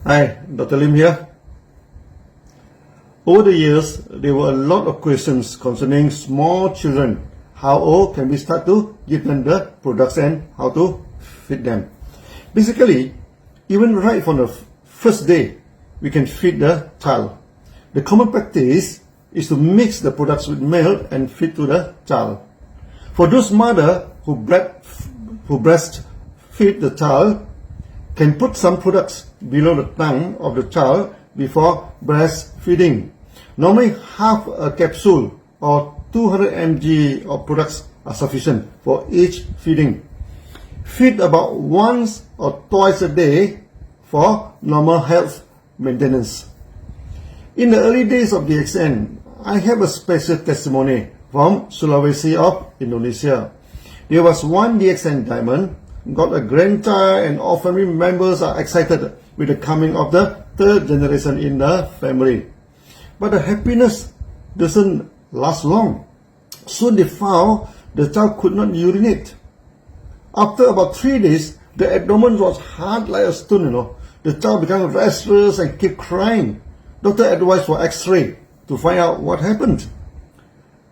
Hi, Dr. Lim here. Over the years, there were a lot of questions concerning small children. How old can we start to give them the products and how to feed them? Basically, even right from the first day, we can feed the child. The common practice is to mix the products with milk and feed to the child. For those mothers who breastfeed the child, can put some products below the tongue of the child before breastfeeding. Normally, half a capsule or 200 mg of products are sufficient for each feeding. Feed about once or twice a day for normal health maintenance. In the early days of DXN, I have a special testimony from Sulawesi of Indonesia. There was one DXN diamond, got a grandchild, and all family members are excited with the coming of the third generation in the family. But the happiness doesn't last long. Soon they found the child could not urinate. After about 3 days, the abdomen was hard like a stone, The child became restless and kept crying. Doctor advised for X-ray to find out what happened.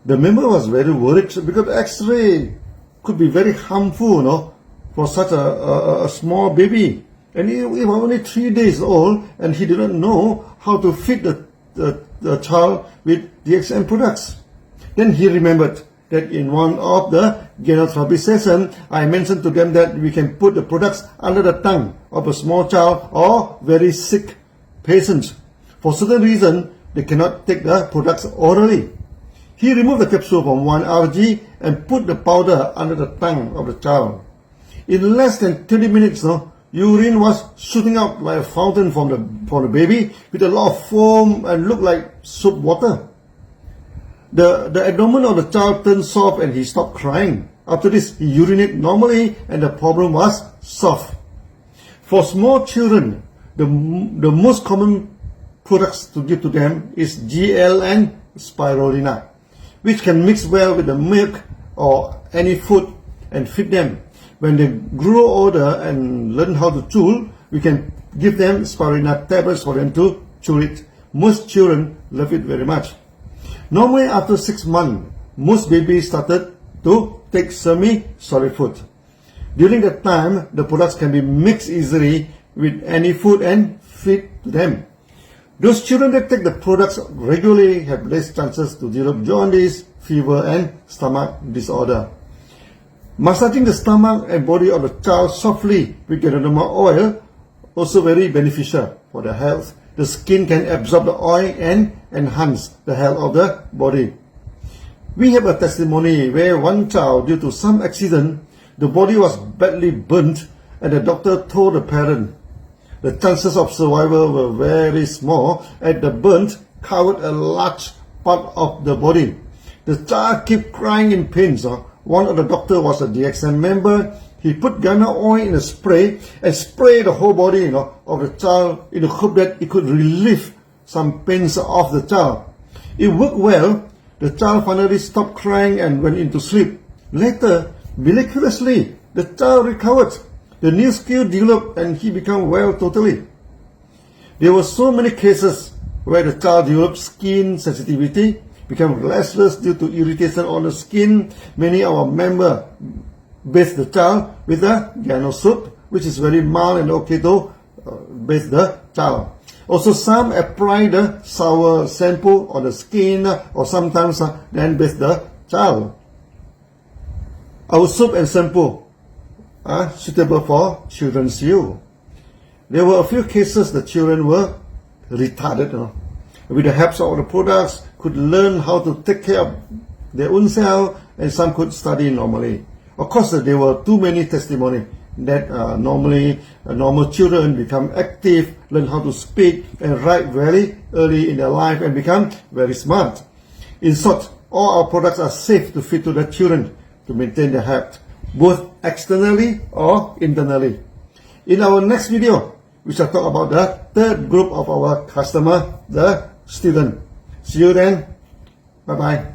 The member was very worried because X-ray could be very harmful, for such a small baby. And he was only 3 days old and he didn't know how to feed the child with DXN products. Then he remembered that in one of the Ganoderma sessions, I mentioned to them that we can put the products under the tongue of a small child or very sick patient. For certain reason, they cannot take the products orally. He removed the capsule from 1 RG and put the powder under the tongue of the child. In less than 20 minutes, urine was shooting out like a fountain from the baby with a lot of foam and looked like soup water. The abdomen of the child turned soft and he stopped crying. After this, he urinated normally and the problem was solved. For small children, the most common products to give to them is GL and spirulina, which can mix well with the milk or any food and feed them. When they grow older and learn how to chew, we can give them spirulina tablets for them to chew it. Most children love it very much. Normally, after 6 months, most babies started to take semi-solid food. During that time, the products can be mixed easily with any food and feed to them. Those children that take the products regularly have less chances to develop jaundice, fever, and stomach disorder. Massaging the stomach and body of the child softly with Ganoderma oil also very beneficial for their health. The skin can absorb the oil and enhance the health of the body. We have a testimony where one child, due to some accident, the body was badly burnt and the doctor told the parent the chances of survival were very small as the burnt covered a large part of the body. The child kept crying in pain. One of the doctor was a DXN member. He put Ghana oil in a spray and sprayed the whole body, of the child in the hope that it could relieve some pains of the child. It worked well. The child finally stopped crying and went into sleep. Later, miraculously, the child recovered. The new skill developed and he became well totally. There were so many cases where the child developed skin sensitivity, become restless due to irritation on the skin. Many of our members bathe the child with a Gano soup, which is very mild and okay to bathe the child. Also, some apply the sour shampoo on the skin or sometimes then bathe the child. Our soap and shampoo are suitable for children's use. There were a few cases the children were retarded. With the help of the products, could learn how to take care of their own self, and some could study normally. Of course, there were too many testimonies that normally normal children become active, learn how to speak and write very early in their life and become very smart. In short, all our products are safe to feed to the children to maintain their health, both externally or internally. In our next video, we shall talk about the third group of our customer, the student. See you then. Bye-bye.